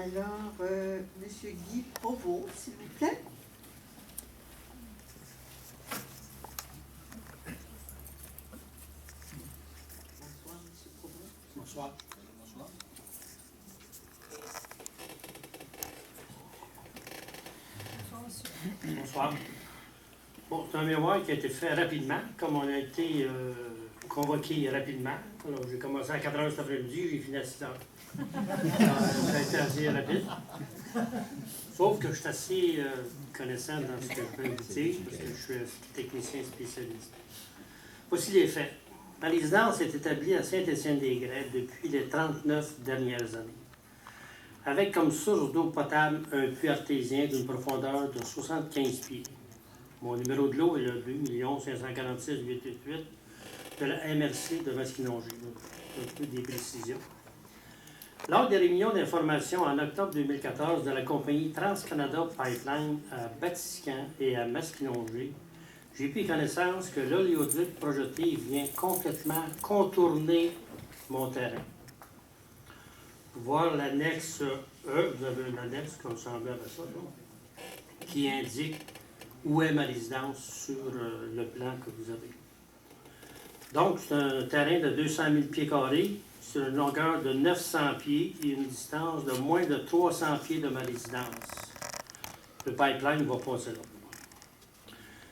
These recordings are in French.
Alors, Monsieur Guy Provost, s'il vous plaît. Bonsoir, Monsieur Provost. Bonsoir. Bonsoir. Bonsoir. Bon, c'est un mémoire qui a été fait rapidement, comme on a été convoqué rapidement. Alors, j'ai commencé à 4 h cet après-midi, j'ai fini à 6 h. Ça a été assez rapide. Sauf que je suis assez connaissant dans ce que je peux vous dire, parce que je suis un technicien spécialiste. Voici les faits. Ma résidence est établie à Saint-Étienne-des-Grès depuis les 39 dernières années, avec comme source d'eau potable un puits artésien d'une profondeur de 75 pieds. Mon numéro de l'eau est le 2 546 888 de la MRC de Masquinongé. Un peu des précisions. Lors des réunions d'information en octobre 2014 de la compagnie Trans-Canada Pipeline à Batiscan et à Masquinongé, j'ai pris connaissance que l'oléoduc projeté vient complètement contourner mon terrain. Pour voir l'annexe E, vous avez une annexe comme semblable à ça, là, qui indique où est ma résidence sur le plan que vous avez. Donc, c'est un terrain de 200 000 pieds carrés sur une longueur de 900 pieds et une distance de moins de 300 pieds de ma résidence. Le pipeline va passer là.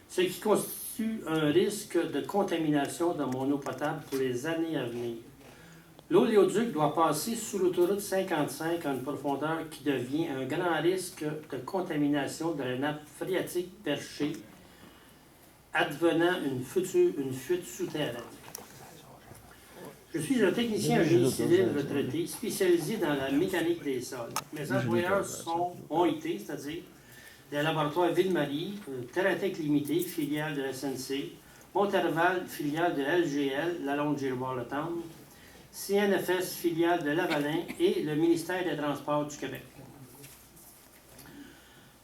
Ce qui constitue un risque de contamination de mon eau potable pour les années à venir. L'oléoduc doit passer sous l'autoroute 55 à une profondeur qui devient un grand risque de contamination de la nappe phréatique perchée, advenant une fuite souterraine. Je suis un technicien en génie civil retraité, spécialisé dans la mécanique des sols. Mes employeurs ont été, c'est-à-dire des laboratoires Ville-Marie, Terratec Limité, filiale de SNC, Monterval, filiale de LGL, la Longue Giroir-le-Temple, CNFS, filiale de Lavalin et le ministère des Transports du Québec.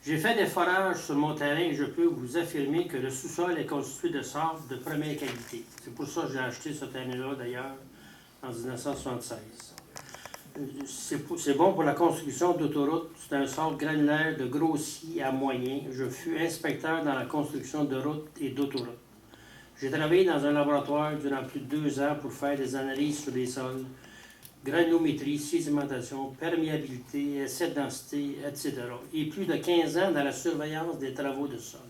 J'ai fait des forages sur mon terrain et je peux vous affirmer que le sous-sol est constitué de sable de première qualité. C'est pour ça que j'ai acheté ce terrain-là, d'ailleurs, en 1976. C'est bon pour la construction d'autoroutes. C'est un sable granulaire de grossier à moyen. Je fus inspecteur dans la construction de routes et d'autoroutes. J'ai travaillé dans un laboratoire durant plus de 2 ans pour faire des analyses sur les sols, granulométrie, sédimentation, perméabilité, essai de densité, etc. Et plus de 15 ans dans la surveillance des travaux de sol.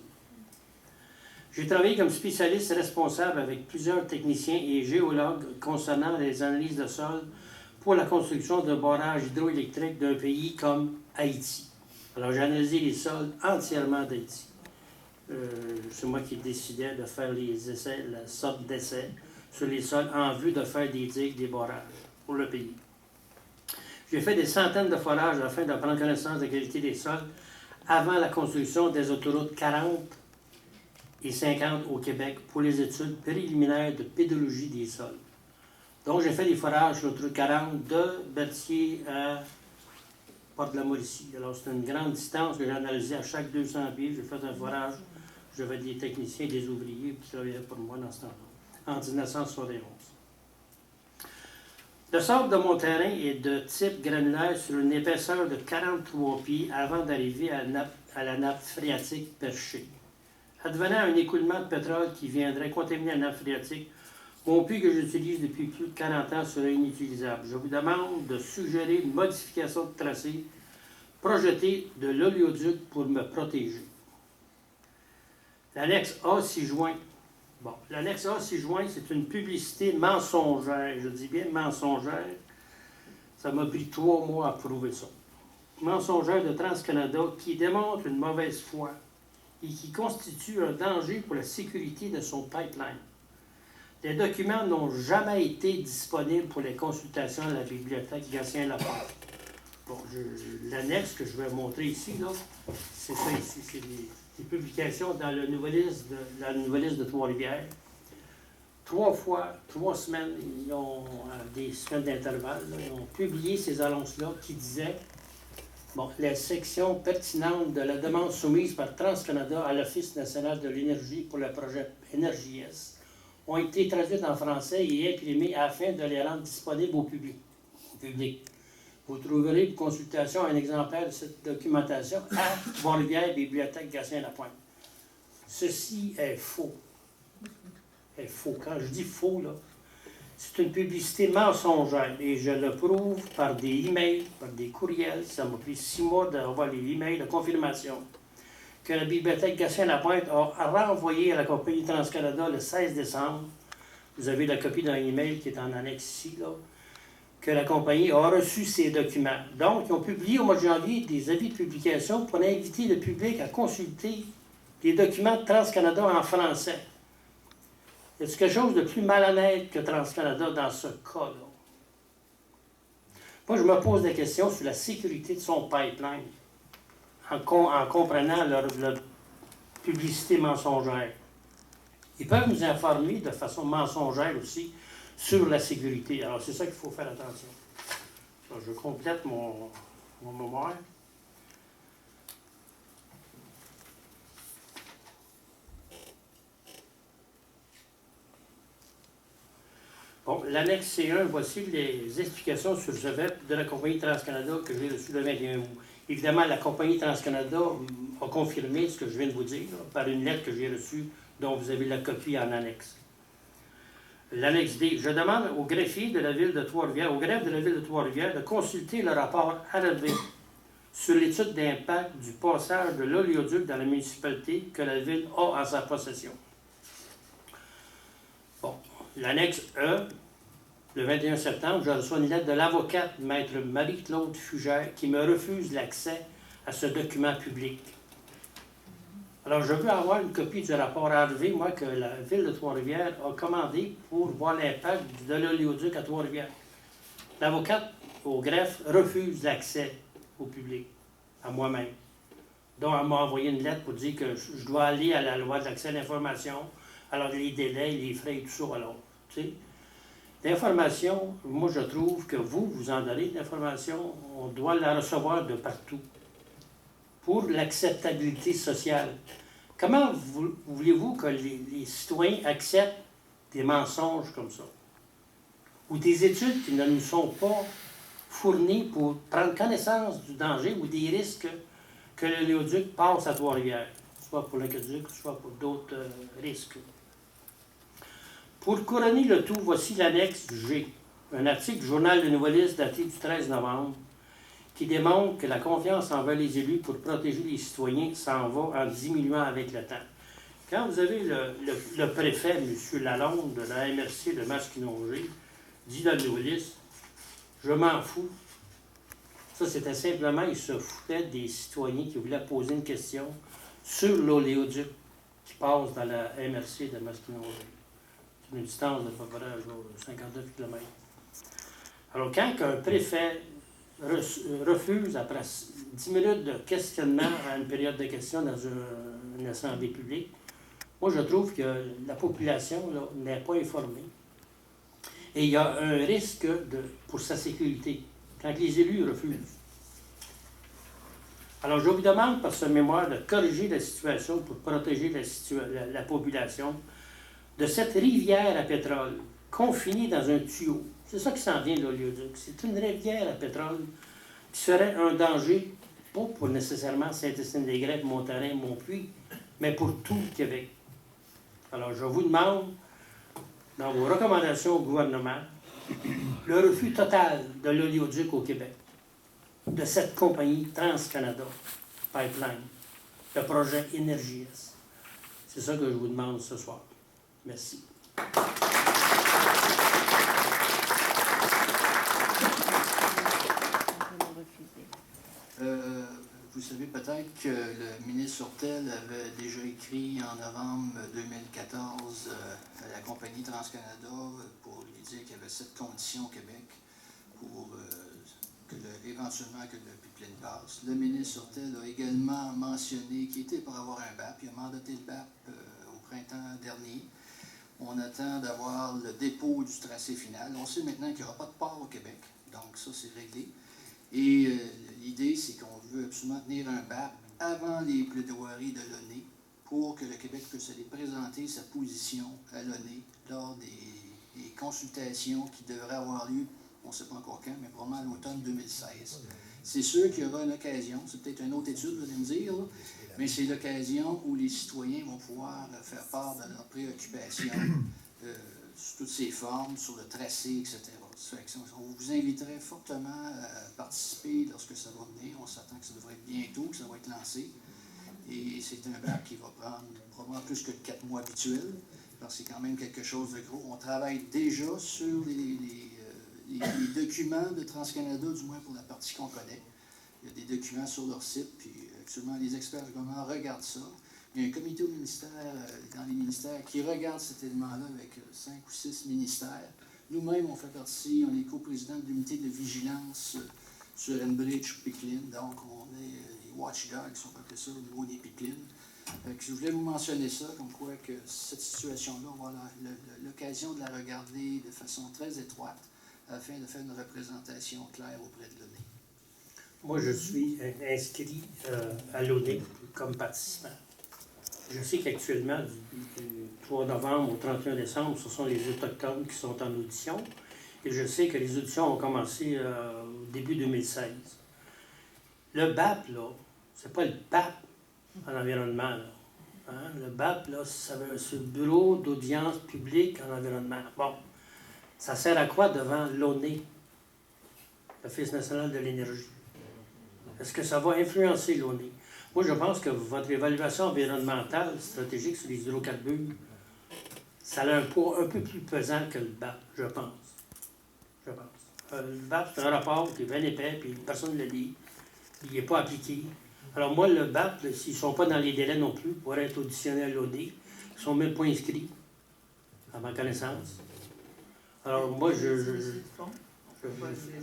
J'ai travaillé comme spécialiste responsable avec plusieurs techniciens et géologues concernant les analyses de sol pour la construction de barrages hydroélectriques d'un pays comme Haïti. Alors, j'ai analysé les sols entièrement d'Haïti. C'est moi qui décidais de faire les essais, la sorte d'essais sur les sols en vue de faire des digues, des barrages pour le pays. J'ai fait des centaines de forages afin de prendre connaissance de la qualité des sols avant la construction des autoroutes 40 et 50 au Québec pour les études préliminaires de pédologie des sols. Donc, j'ai fait des forages sur l'autoroute 40 de Berthier à Port-de-la-Mauricie. Alors, c'est une grande distance que j'ai analysée à chaque 200 pieds. J'ai fait un forage. J'avais des techniciens, des ouvriers qui travaillaient pour moi dans ce temps-là, en 1971. Le sable de mon terrain est de type granulaire sur une épaisseur de 43 pieds avant d'arriver à la nappe phréatique perchée. Advenant un écoulement de pétrole qui viendrait contaminer la nappe phréatique, mon puits que j'utilise depuis plus de 40 ans serait inutilisable. Je vous demande de suggérer une modification de tracé projetée de l'oléoduc pour me protéger. L'annexe A 6 juin. Bon, l'annexe A 6 juin, c'est une publicité mensongère. Je dis bien mensongère. Ça m'a pris 3 mois à prouver ça. Mensongère de Trans-Canada qui démontre une mauvaise foi et qui constitue un danger pour la sécurité de son pipeline. Les documents n'ont jamais été disponibles pour les consultations à la bibliothèque Gatien-Laporte. Bon, l'annexe que je vais montrer ici, là, c'est ça ici, c'est des publications dans la nouvelle liste de Trois-Rivières. 3 fois, 3 semaines, ils ont des semaines d'intervalle, ils ont publié ces annonces-là qui disaient bon, la section pertinente de la demande soumise par Trans-Canada à l'Office national de l'énergie pour le projet Énergie-S ont été traduites en français et imprimées afin de les rendre disponibles au public. Vous trouverez pour consultation un exemplaire de cette documentation à Trois-Rivières, Bibliothèque Gatien-Lapointe. Ceci est faux. Est faux. Quand je dis faux, là, c'est une publicité mensongère et je le prouve par des emails, par des courriels. Ça m'a pris 6 mois d'avoir les emails de confirmation que la Bibliothèque Gatien-Lapointe a renvoyé à la compagnie Trans-Canada le 16 décembre. Vous avez la copie d'un email qui est en annexe ici, là, que la compagnie a reçu ces documents. Donc, ils ont publié au mois de janvier des avis de publication pour inviter le public à consulter les documents de Trans-Canada en français. Y a-t-il quelque chose de plus malhonnête que Trans-Canada dans ce cas-là? Moi, je me pose des questions sur la sécurité de son pipeline en comprenant leur publicité mensongère. Ils peuvent nous informer de façon mensongère aussi sur la sécurité. Alors, c'est ça qu'il faut faire attention. Alors, je complète mon mémoire. Bon, l'annexe C1, voici les explications sur ce web de la compagnie Trans-Canada que j'ai reçu le 21 août. Évidemment, la compagnie Trans-Canada a confirmé ce que je viens de vous dire là, par une lettre que j'ai reçue dont vous avez la copie en annexe. L'annexe D. Je demande au greffier de la ville de Trois-Rivières, au greffe de la ville de Trois-Rivières, de consulter le rapport RLV sur l'étude d'impact du passage de l'oléoduc dans la municipalité que la ville a en sa possession. Bon, l'annexe E, le 21 septembre, je reçois une lettre de l'avocate maître Marie-Claude Fugère qui me refuse l'accès à ce document public. Alors, je veux avoir une copie du rapport RLV, moi, que la ville de Trois-Rivières a commandé pour voir l'impact de l'oléoduc à Trois-Rivières. L'avocate au greffe refuse l'accès au public, à moi-même. Donc, elle m'a envoyé une lettre pour dire que je dois aller à la loi de l'accès à l'information, alors les délais, les frais et tout ça. Alors, tu sais, l'information, moi, je trouve que vous en donnez de l'information, on doit la recevoir de partout pour l'acceptabilité sociale. Comment voulez-vous que les citoyens acceptent des mensonges comme ça? Ou des études qui ne nous sont pas fournies pour prendre connaissance du danger ou des risques que l'oléoduc passe à Trois-Rivières, soit pour l'aqueduc, soit pour d'autres risques. Pour couronner le tout, voici l'annexe G, un article du Journal de Nouvelliste daté du 13 novembre, qui démontre que la confiance envers les élus pour protéger les citoyens s'en va en diminuant avec le temps. Quand vous avez le préfet, M. Lalonde, de la MRC de Masquinongé, dit dans le Nouvelliste, je m'en fous. Ça, c'était simplement, il se foutait des citoyens qui voulaient poser une question sur l'oléoduc qui passe dans la MRC de Masquinongé. C'est une distance de à peu près 59 km. Alors, quand un préfet refuse, après 10 minutes de questionnement à une période de questions dans une assemblée publique, moi, je trouve que la population n'est pas informée. Et il y a un risque pour sa sécurité, quand les élus refusent. Alors, je vous demande, par ce mémoire, de corriger la situation pour protéger la population de cette rivière à pétrole, confinée dans un tuyau. C'est ça qui s'en vient de l'oléoduc. C'est une rivière à pétrole qui serait un danger, pas pour nécessairement Saint-Étienne-des-Grès, Montarin, Montpuy, mais pour tout le Québec. Alors, je vous demande, dans vos recommandations au gouvernement, le refus total de l'oléoduc au Québec, de cette compagnie Trans-Canada Pipeline, le projet Énergies. C'est ça que je vous demande ce soir. Merci. Vous savez peut-être que le ministre Surtel avait déjà écrit en novembre 2014 à la compagnie Trans-Canada pour lui dire qu'il y avait 7 conditions au Québec pour éventuellement que le pipeline passe. Le ministre Surtel a également mentionné qu'il était pour avoir un BAP. Il a mandaté le BAP au printemps dernier. On attend d'avoir le dépôt du tracé final. On sait maintenant qu'il n'y aura pas de port au Québec, donc ça c'est réglé. Et l'idée, c'est qu'on veut absolument tenir un BAP avant les plaidoiries de l'ONU pour que le Québec puisse aller présenter sa position à l'ONU lors des consultations qui devraient avoir lieu on ne sait pas encore quand, mais probablement à l'automne 2016. C'est sûr qu'il y aura une occasion, c'est peut-être une autre étude, vous allez me dire, là, mais c'est l'occasion où les citoyens vont pouvoir faire part de leurs préoccupations sous toutes ses formes, sur le tracé, etc. On vous inviterait fortement à participer lorsque ça va venir. On s'attend que ça devrait être bientôt, que ça va être lancé. Et c'est un BAP qui va prendre probablement plus que 4 mois habituels, parce que c'est quand même quelque chose de gros. On travaille déjà sur les documents de TransCanada, du moins pour la partie qu'on connaît. Il y a des documents sur leur site, puis actuellement, les experts du gouvernement regardent ça. Il y a un comité au ministère, dans les ministères, qui regarde cet élément-là avec 5 ou 6 ministères. Nous-mêmes, on fait partie, on est coprésident de l'unité de vigilance sur Enbridge-Pickline, donc on est les watchdogs, si on peut appeler ça, au niveau des pipelines. Je voulais vous mentionner ça, comme quoi que cette situation-là, on va avoir l'occasion de la regarder de façon très étroite, afin de faire une représentation claire auprès de l'ONU. Moi, je suis inscrit à l'ONU comme participant. Je sais qu'actuellement, du 3 novembre au 31 décembre, ce sont les Autochtones qui sont en audition. Et je sais que les auditions ont commencé au début 2016. Le BAP, là, c'est pas le BAP en environnement, là. Hein? Le BAP, là, c'est le Bureau d'audience publique en environnement. Bon, ça sert à quoi devant l'ONU, l'Office national de l'énergie? Est-ce que ça va influencer l'ONU? Moi, je pense que votre évaluation environnementale stratégique sur les hydrocarbures, ça a un poids un peu plus pesant que le BAP, je pense. Je pense. Le BAP, c'est un rapport qui est bien épais, puis personne ne le lit, puis il n'est pas appliqué. Alors moi, le BAP, s'ils ne sont pas dans les délais non plus pour être auditionnés à l'ONU, ils ne sont même pas inscrits, à ma connaissance. Alors moi,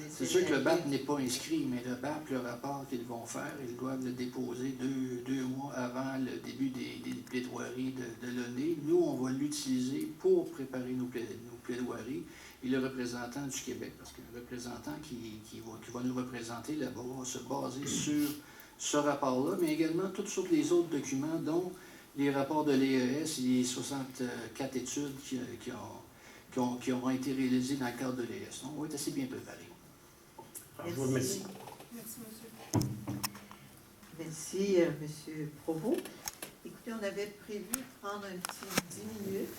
c'est sûr que le BAP n'est pas inscrit, mais le BAP, le rapport qu'ils vont faire, ils doivent le déposer deux mois avant le début des plaidoiries de l'ONU. Nous, on va l'utiliser pour préparer nos plaidoiries. Et le représentant du Québec, parce que le représentant qui va nous représenter là-bas va se baser sur ce rapport-là, mais également tous les autres documents, dont les rapports de l'EES et les 64 études qui auront été réalisées dans le cadre de l'EES. Donc, on va être assez bien préparés. Alors, je vous remercie. Merci, monsieur. Merci, monsieur Provost. Écoutez, on avait prévu prendre un petit 10 minutes.